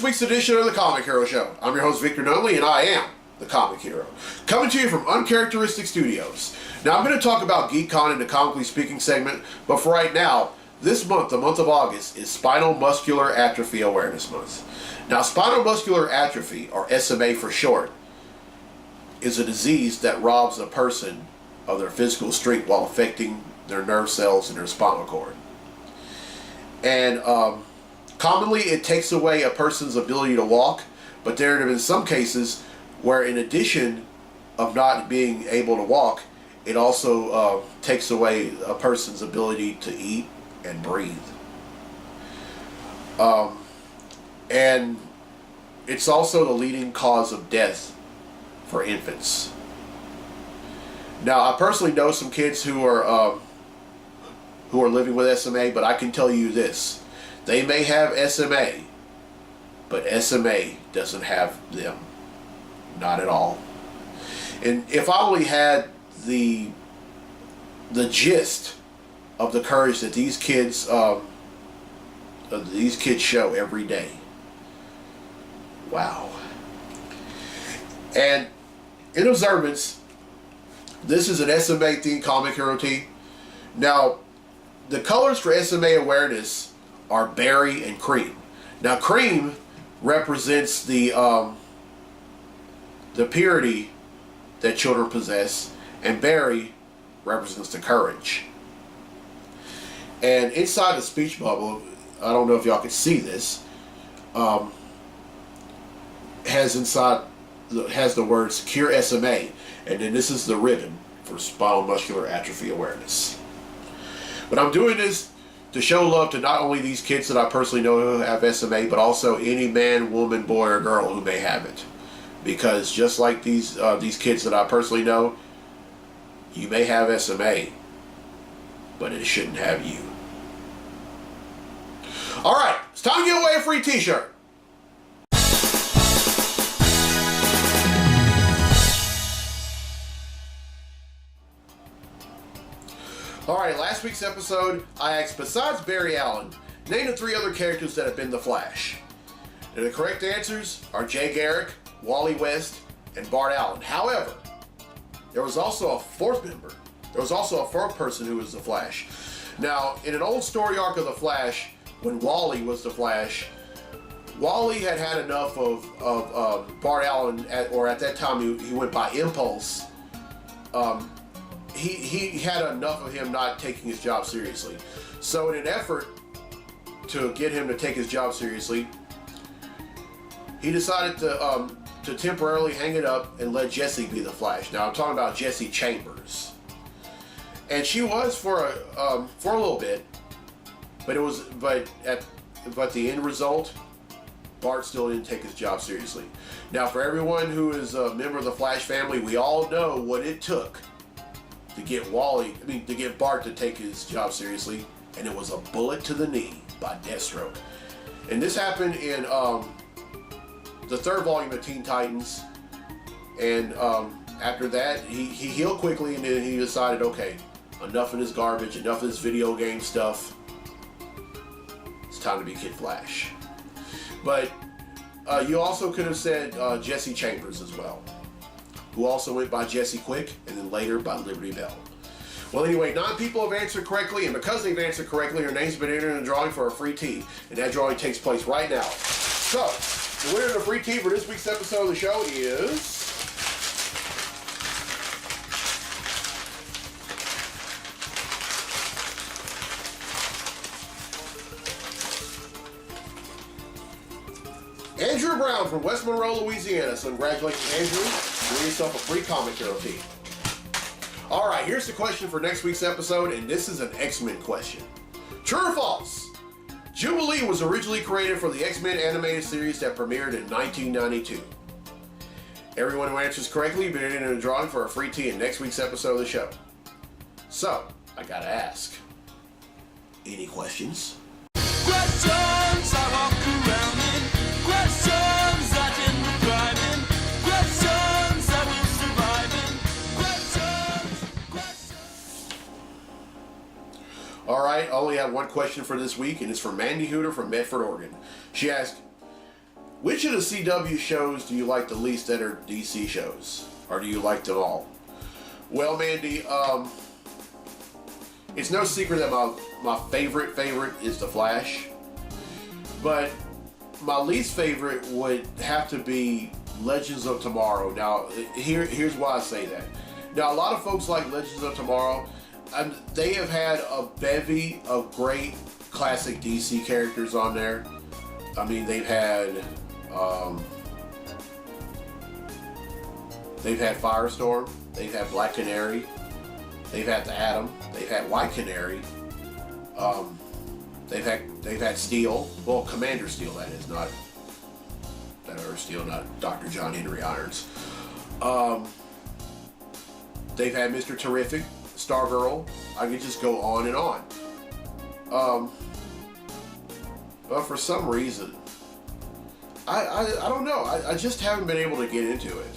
this week's edition of the Comic Hero Show. I'm your host, Victor Nunley, and I am the Comic Hero. Coming to you from Uncharacteristic Studios. Now, I'm going to talk about Geek'd in the Comically Speaking segment, but for right now, this month, the month of August, is Spinal Muscular Atrophy Awareness Month. Now, Spinal Muscular Atrophy, or SMA for short, is a disease that robs a person of their physical strength while affecting their nerve cells in their spinal cord. And commonly it takes away a person's ability to walk, but there have been some cases where in addition of not being able to walk, it also takes away a person's ability to eat and breathe. And it's also the leading cause of death for infants. Now, I personally know some kids who are living with SMA, but I can tell you this: they may have SMA, but SMA doesn't have them. Not at all. And if I only had the gist of the courage that these kids show every day. Wow. And in observance, this is an SMA themed comic hero tee. Now, the colors for SMA awareness are berry and cream. Now, cream represents the purity that children possess, and berry represents the courage. And inside the speech bubble, I don't know if y'all can see this, has the words Cure SMA, and then this is the ribbon for Spinal Muscular Atrophy Awareness. But I'm doing this to show love to not only these kids that I personally know who have SMA, but also any man, woman, boy, or girl who may have it. Because just like these kids that I personally know, you may have SMA, but it shouldn't have you. Alright, it's time to give away a free t-shirt. Alright, last week's episode, I asked, besides Barry Allen, name the 3 other characters that have been the Flash. And the correct answers are Jay Garrick, Wally West, and Bart Allen. However, there was also a fourth member. There was also a fourth person who was the Flash. Now, in an old story arc of the Flash, when Wally was the Flash, Wally had had enough of Bart Allen, or at that time he went by Impulse. He had enough of him not taking his job seriously. So in an effort to get him to take his job seriously, he decided to temporarily hang it up and let Jessie be the Flash. Now I'm talking about Jessie Chambers, and she was for a little bit, but the end result, Bart still didn't take his job seriously. Now, for everyone who is a member of the Flash family, we all know what it took to get Bart to take his job seriously, and it was a bullet to the knee by Deathstroke. And this happened in the 3rd volume of Teen Titans, and after that he healed quickly, and then he decided, okay, enough of this garbage, enough of this video game stuff, it's time to be Kid Flash. But you also could have said Jessie Chambers as well, who also went by Jessie Quick, and then later by Liberty Bell. Well, anyway, 9 people have answered correctly, and because they've answered correctly, their names have been entered in a drawing for a free tee, and that drawing takes place right now. So, the winner of the free tee for this week's episode of the show is Andrew Brown from West Monroe, Louisiana. So congratulations, Andrew. Win yourself a free comic hero tee. Alright, here's the question for next week's episode, and this is an X-Men question. True or false? Jubilee was originally created for the X-Men animated series that premiered in 1992. Everyone who answers correctly will be entered in a drawing for a free tee in next week's episode of the show. So, I gotta ask, any questions? Questions I walk around in, questions I didn't thrive in, questions I will survive in, questions. Alright, I only have one question for this week, and it's from Mandy Hooter from Medford, Oregon. She asked, which of the CW shows do you like the least that are DC shows? Or do you like them all? Well, Mandy, it's no secret that my favorite is The Flash. But my least favorite would have to be Legends of Tomorrow. Now, here's why I say that. Now, a lot of folks like Legends of Tomorrow, and they have had a bevy of great classic DC characters on there. I mean, they've had Firestorm, they've had Black Canary, they've had the Atom, they've had White Canary, they've had Steel, well, Commander Steel, that is, not that Earth Steel, not Dr. John Henry Irons. They've had Mr. Terrific, Stargirl. I could just go on and on. But for some reason, I don't know. I just haven't been able to get into it.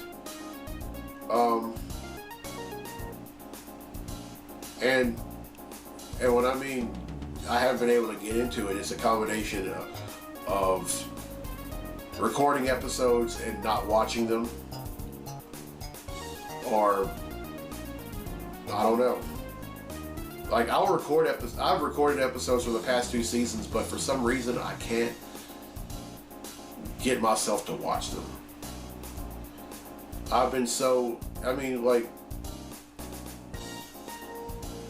And when I mean I haven't been able to get into it, it's a combination of recording episodes and not watching them, or I don't know. Like, I've recorded episodes from the past 2 seasons, but for some reason I can't get myself to watch them.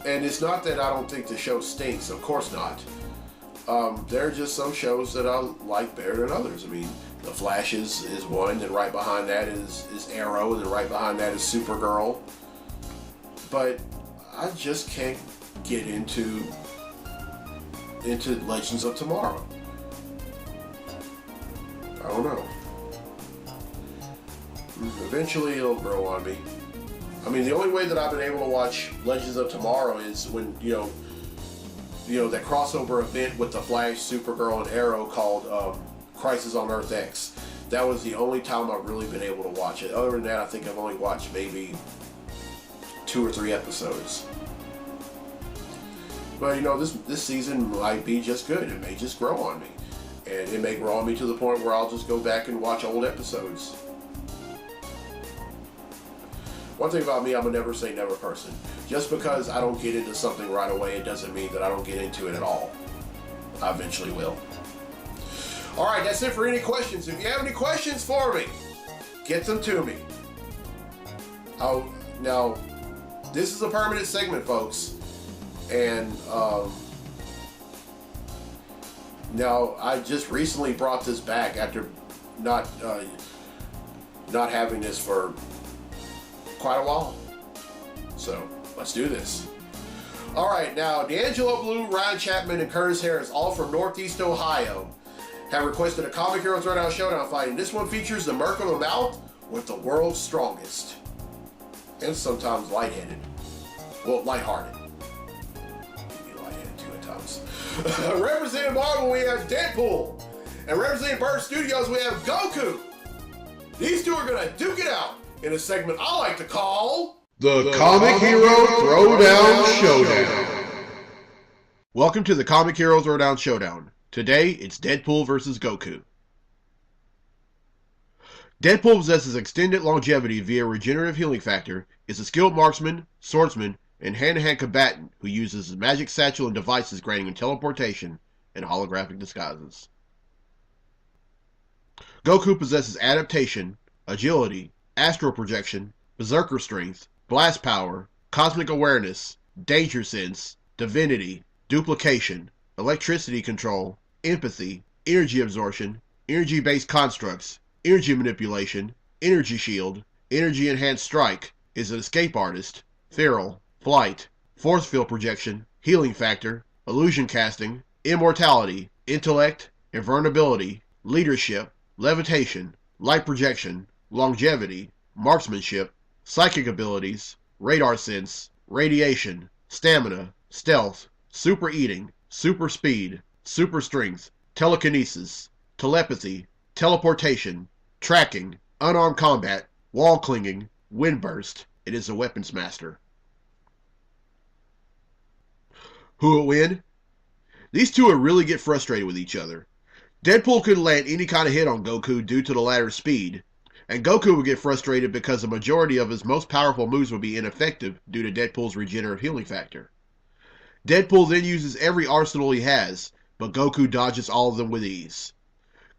And it's not that I don't think the show stinks, of course not. There are just some shows that I like better than others. I mean, The Flash is one, and right behind that is Arrow, and then right behind that is Supergirl. But I just can't get into Legends of Tomorrow. I don't know. Eventually it'll grow on me. I mean, the only way that I've been able to watch Legends of Tomorrow is when, that crossover event with the Flash, Supergirl, and Arrow called Crisis on Earth X. That was the only time I've really been able to watch it. Other than that, I think I've only watched maybe 2 or 3 episodes. But this season might be just good. It may just grow on me. And it may grow on me to the point where I'll just go back and watch old episodes. One thing about me, I'm a never say never person. Just because I don't get into something right away, it doesn't mean that I don't get into it at all. I eventually will. Alright, that's it for any questions. If you have any questions for me, get them to me. Oh, now, this is a permanent segment, folks. And, now, I just recently brought this back after not having this for quite a while. So, let's do this. Alright, now, D'Angelo Blue, Ryan Chapman, and Curtis Harris, all from Northeast Ohio, have requested a Comic Hero Throwdown Showdown fight, and this one features the Merc of the Mouth with the world's strongest. And sometimes lightheaded. Well, lighthearted. Can be lightheaded too at times. Representing Marvel, we have Deadpool. And representing Bird Studios, we have Goku. These two are going to duke it out in a segment I like to call The Comic Hero Throwdown Showdown. Welcome to the Comic Hero Throwdown Showdown. Today, it's Deadpool versus Goku. Deadpool possesses extended longevity via regenerative healing factor, is a skilled marksman, swordsman, and hand-to-hand combatant who uses his magic satchel and devices granting him teleportation and holographic disguises. Goku possesses adaptation, agility, astral projection, berserker strength, blast power, cosmic awareness, danger sense, divinity, duplication, electricity control, empathy, energy absorption, energy-based constructs, energy manipulation, energy shield, energy enhanced strike, is an escape artist, feral, flight, force field projection, healing factor, illusion casting, immortality, intellect, invulnerability, leadership, levitation, light projection, longevity, marksmanship, psychic abilities, radar sense, radiation, stamina, stealth, super eating, super speed, super strength, telekinesis, telepathy, teleportation, tracking, unarmed combat, wall clinging, wind burst. It is a weapons master. Who will win? These two will really get frustrated with each other. Deadpool couldn't land any kind of hit on Goku due to the latter's speed, and Goku would get frustrated because the majority of his most powerful moves would be ineffective due to Deadpool's regenerative healing factor. Deadpool then uses every arsenal he has, but Goku dodges all of them with ease.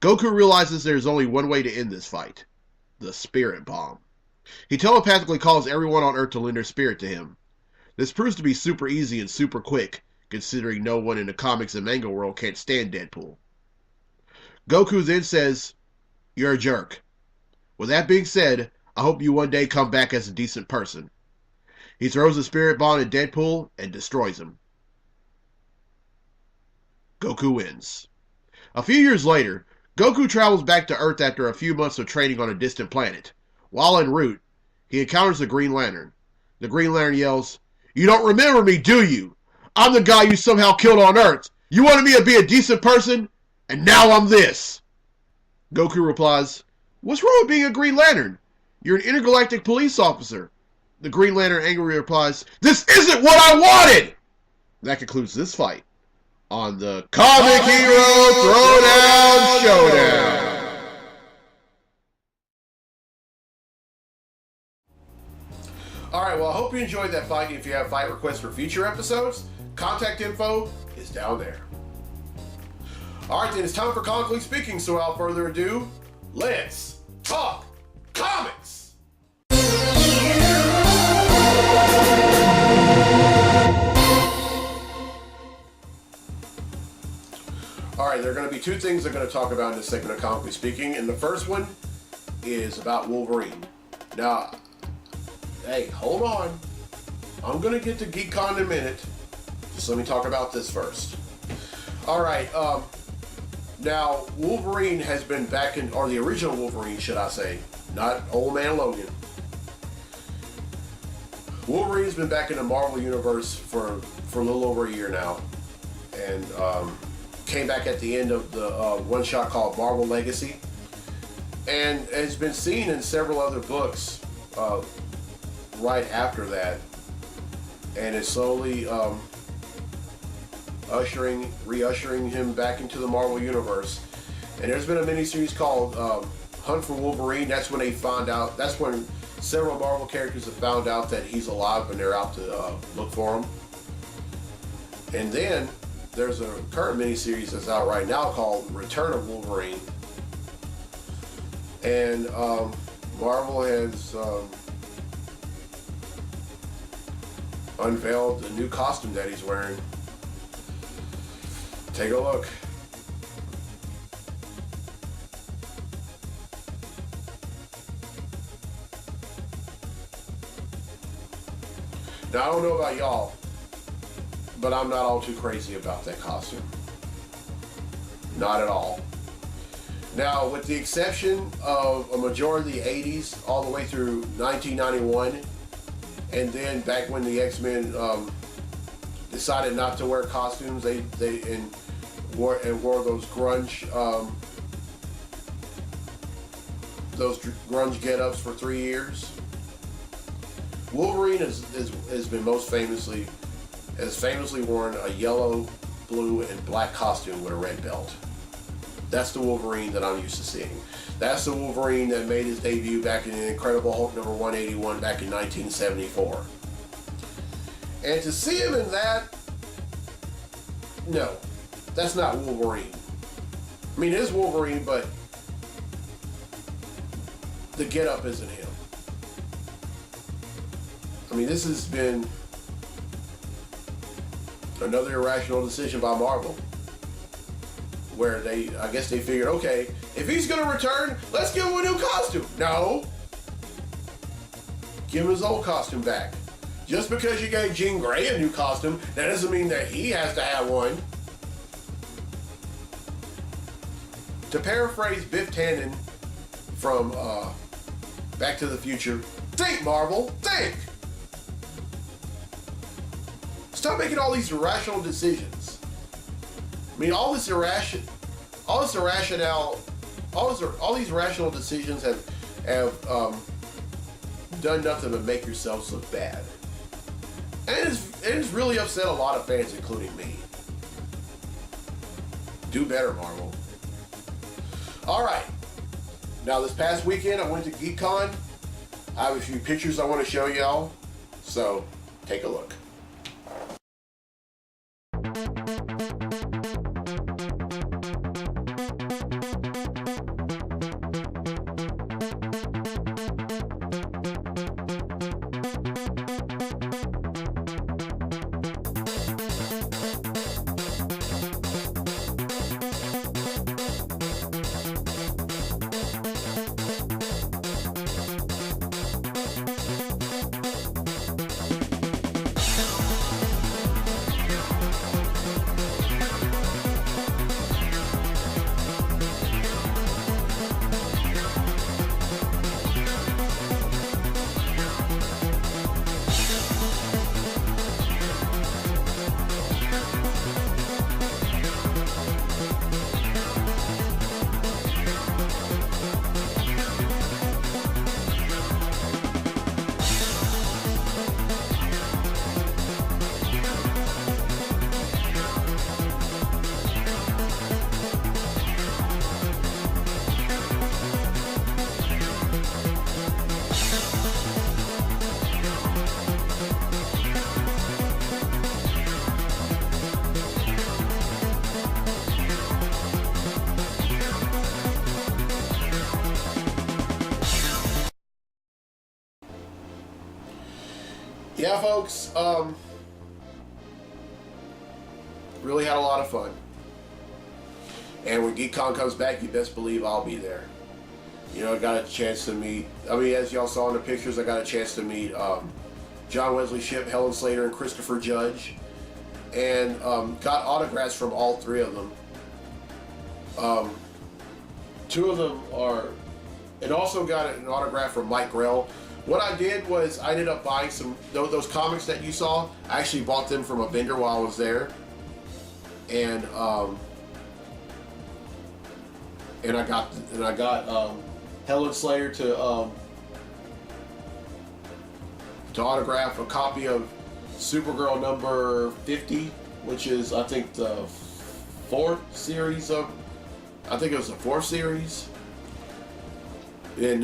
Goku realizes there's only one way to end this fight: the Spirit Bomb. He telepathically calls everyone on Earth to lend their spirit to him. This proves to be super easy and super quick, considering no one in the comics and manga world can't stand Deadpool. Goku then says, "You're a jerk. With that being said, I hope you one day come back as a decent person." He throws the Spirit Bomb at Deadpool and destroys him. Goku wins. A few years later, Goku travels back to Earth after a few months of training on a distant planet. While en route, he encounters the Green Lantern. The Green Lantern yells, "You don't remember me, do you? I'm the guy you somehow killed on Earth. You wanted me to be a decent person, and now I'm this." Goku replies, "What's wrong with being a Green Lantern? You're an intergalactic police officer." The Green Lantern angrily replies, "This isn't what I wanted!" That concludes this fight on the Comic Hero Throwdown Showdown. Alright, well, I hope you enjoyed that fight. If you have fight requests for future episodes, contact info is down there. Alright, then it's time for Comically Speaking, so without further ado, let's talk comics! Alright, there are going to be two things I'm going to talk about in this segment of Comically Speaking, and the first one is about Wolverine. Now, hey, hold on. I'm going to get to Geek'd in a minute. Just let me talk about this first. Alright, now, Wolverine has been back in, or the original Wolverine, should I say, not Old Man Logan. Wolverine's been back in the Marvel Universe for a little over a year now, and came back at the end of the one-shot called Marvel Legacy, and has been seen in several other books right after that, and is slowly re-ushering him back into the Marvel Universe. And there's been a miniseries called Hunt for Wolverine. That's when they found out, that's when several Marvel characters have found out that he's alive and they're out to look for him. And then there's a current miniseries that's out right now called Return of Wolverine. And Marvel has unveiled the new costume that he's wearing. Take a look. Now, I don't know about y'all, but I'm not all too crazy about that costume. Not at all. Now, with the exception of a majority of the 80s, all the way through 1991, and then back when the X-Men decided not to wear costumes, they wore those grunge get-ups for 3 years. Wolverine has been famously worn a yellow, blue, and black costume with a red belt. That's the Wolverine that I'm used to seeing. That's the Wolverine that made his debut back in the Incredible Hulk number 181 back in 1974. And to see him in that, no, that's not Wolverine. I mean, it is Wolverine, but the get-up isn't him. I mean, this has been another irrational decision by Marvel, where I guess they figured, okay, if he's going to return, let's give him a new costume. No. Give him his old costume back. Just because you gave Jean Grey a new costume, that doesn't mean that he has to have one. To paraphrase Biff Tannen from Back to the Future, think, Marvel, think! Stop making all these irrational decisions. I mean, all these irrational decisions have done nothing but make yourselves look bad. And it's really upset a lot of fans, including me. Do better, Marvel. All right. Now, this past weekend, I went to Geek'd. I have a few pictures I want to show y'all. So, take a look. Yeah, folks, really had a lot of fun. And when Geek'd comes back, you best believe I'll be there. You know, I got a chance to meet, as y'all saw in the pictures, I got a chance to meet John Wesley Shipp, Helen Slater, and Christopher Judge. And got autographs from all three of them. Two of them are, and also got an autograph from Mike Grell. What I did was I ended up buying some those comics that you saw. I actually bought them from a vendor while I was there, and I got Helen Slater to autograph a copy of Supergirl number 50, which is I think the fourth series of. I think it was the fourth series. And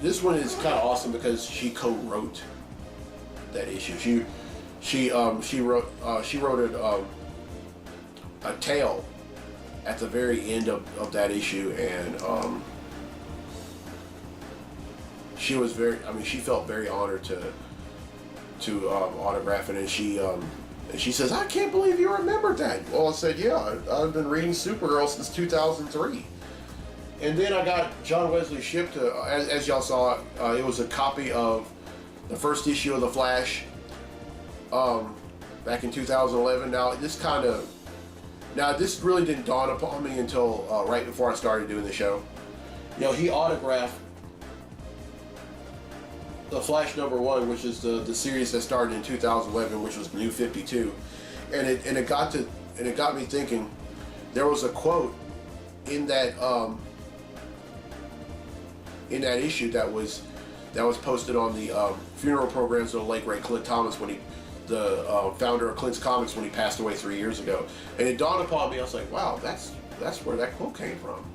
this one is kind of awesome because she co-wrote that issue. She wrote a tale at the very end of that issue, and she was she felt very honored to autograph it, and she says, "I can't believe you remembered that." Well, I said, "Yeah, I've been reading Supergirl since 2003." And then I got John Wesley Shipp to, as y'all saw, it was a copy of the first issue of The Flash back in 2011. Now this really didn't dawn upon me until right before I started doing the show. You know, he autographed The Flash #1, which is the series that started in 2011, which was New 52, and it got me thinking. There was a quote in that issue that was posted on the funeral programs of the late great Clint Thomas, the founder of Clint's Comics, when he passed away 3 years ago. And it dawned upon me, I was like, wow, that's where that quote came from.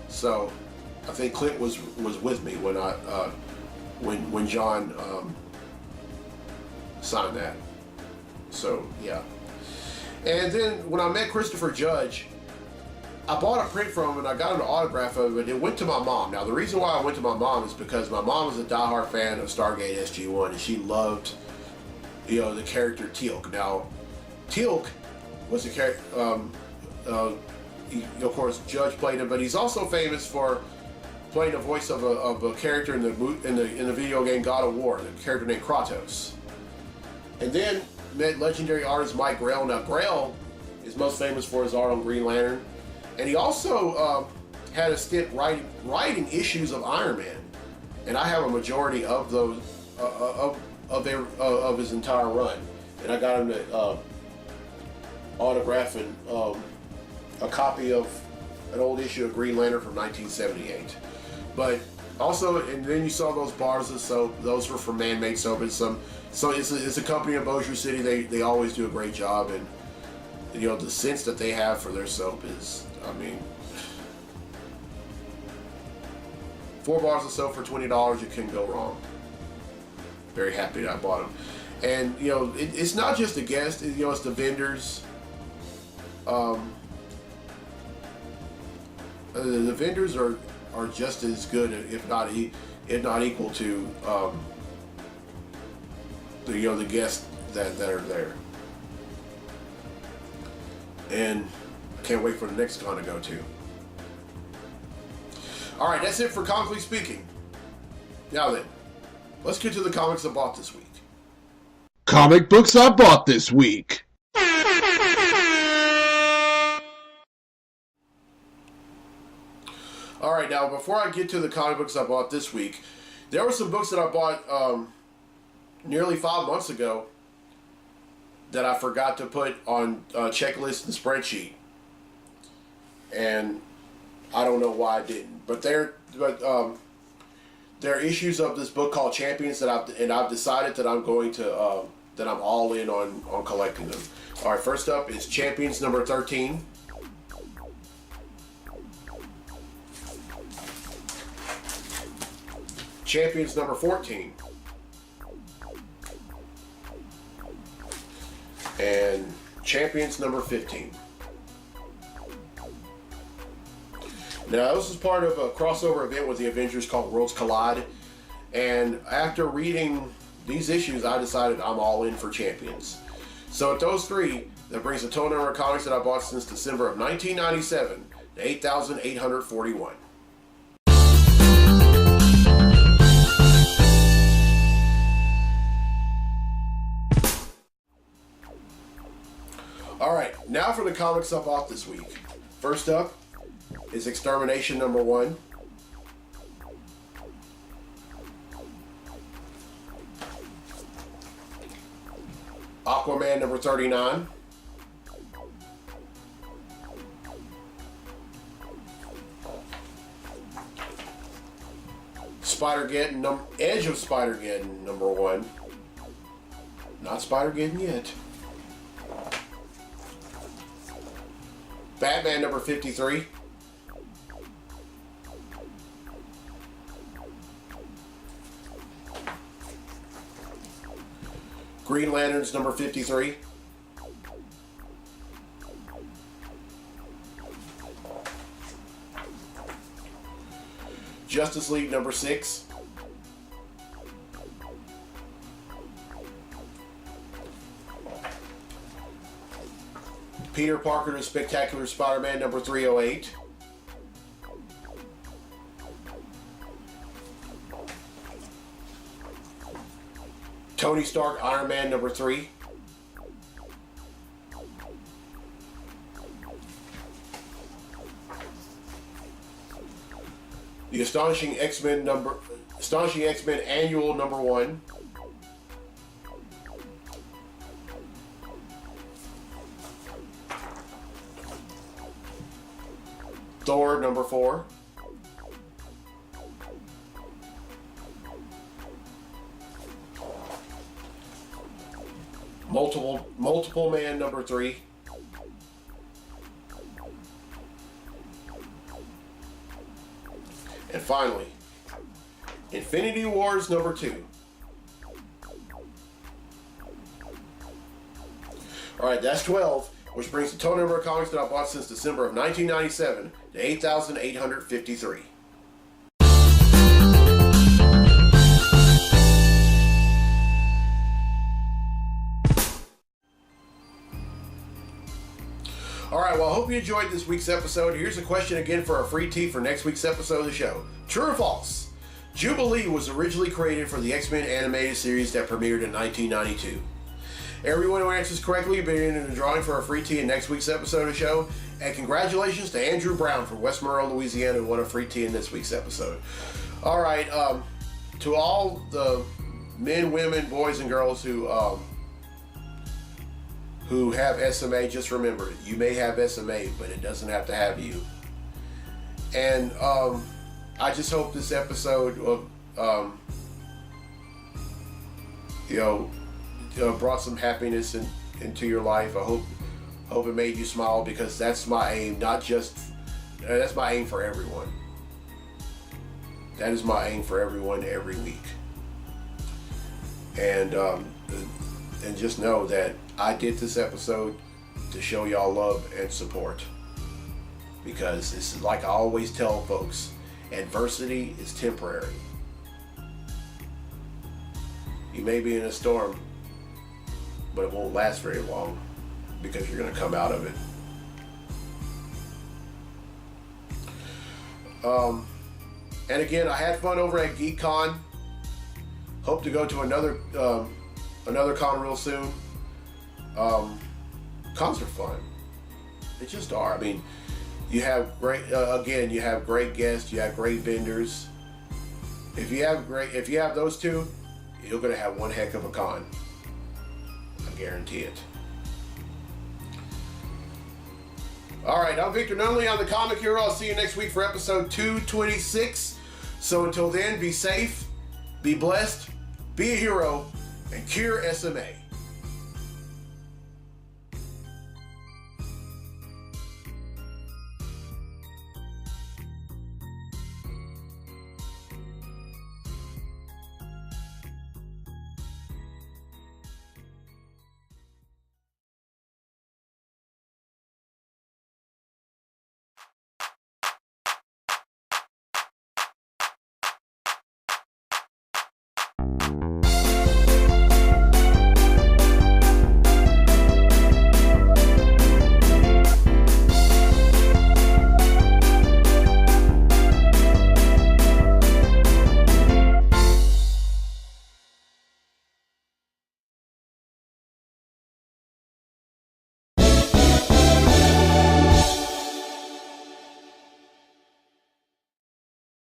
So I think Clint was with me when John signed that. So yeah. And then when I met Christopher Judge, I bought a print from him and I got an autograph of it. It went to my mom. Now, the reason why I went to my mom is because my mom was a diehard fan of Stargate SG-1, and she loved, the character Teal'c. Now, Teal'c was a character. Of course, Judge played him, but he's also famous for playing the voice of a character in the video game God of War, the character named Kratos. And then met legendary artist Mike Grell. Now, Grell is most famous for his art on Green Lantern. And he also had a stint writing issues of Iron Man, and I have a majority of those of his entire run. And I got him to autograph a copy of an old issue of Green Lantern from 1978. But also, and then you saw those bars of soap; those were from Man-Made Soap. So it's a company in Bossier City. They always do a great job, and the scents that they have for their soap is, 4 bars or so for $20. You couldn't go wrong. Very happy that I bought them. And, you know, it's not just the guests, you know, it's the vendors. The vendors are just as good, if not equal to the guests that are there. And can't wait for the next con to go to. All right, that's it for Comically Speaking. Now then, let's get to the comics I bought this week. Comic books I bought this week. All right, now before I get to the comic books I bought this week, there were some books that I bought nearly 5 months ago that I forgot to put on checklist and spreadsheet, and I don't know why I didn't. But there are issues of this book called Champions that I've decided that I'm going to that I'm all in on collecting them. All right, first up is Champions number 13. Champions number 14. And Champions number 15. Now, this is part of a crossover event with the Avengers called Worlds Collide. And after reading these issues, I decided I'm all in for Champions. So with those three, that brings the total number of comics that I bought since December of 1997 to 8,841. Alright, now for the comics I bought this week. First up is Extermination number 1. Aquaman number 39. Spider-Geddon, Edge of Spider-Geddon number 1. Not Spider-Geddon yet. Batman number 53. Green Lanterns number 53. Justice League number 6. Peter Parker and Spectacular Spider-Man number 308. Tony Stark Iron Man number 3. The Astonishing X-Men Annual number 1. Thor number 4. Multiple Man number 3. And finally, Infinity Wars number 2. Alright, that's 12, which brings the total number of comics that I bought since December of 1997 to 8,853. Alright, well, I hope you enjoyed this week's episode. Here's a question again for a free tee for next week's episode of the show. True or false? Jubilee was originally created for the X-Men animated series that premiered in 1992. Everyone who answers correctly will be in the drawing for a free tee in next week's episode of the show. And congratulations to Andrew Brown from West Monroe, Louisiana, who won a free tee in this week's episode. Alright, to all the men, women, boys, and girls who have SMA, just remember, you may have SMA, but it doesn't have to have you. And I just hope this episode of, brought some happiness into your life. I hope it made you smile, because that's my aim. That's my aim for everyone. That is my aim for everyone every week. And just know that I did this episode to show y'all love and support. Because it's like I always tell folks, adversity is temporary. You may be in a storm, but it won't last very long because you're going to come out of it. And again, I had fun over at Geek'd. Hope to go to another con real soon. Cons are fun. They just are. I mean, you have great you have great guests, you have great vendors. If you have those two, you're gonna have one heck of a con. I guarantee it. Alright, I'm Victor Nunley. I'm the Comic Hero. I'll see you next week for episode 226. So until then, be safe, be blessed, be a hero, and cure SMA.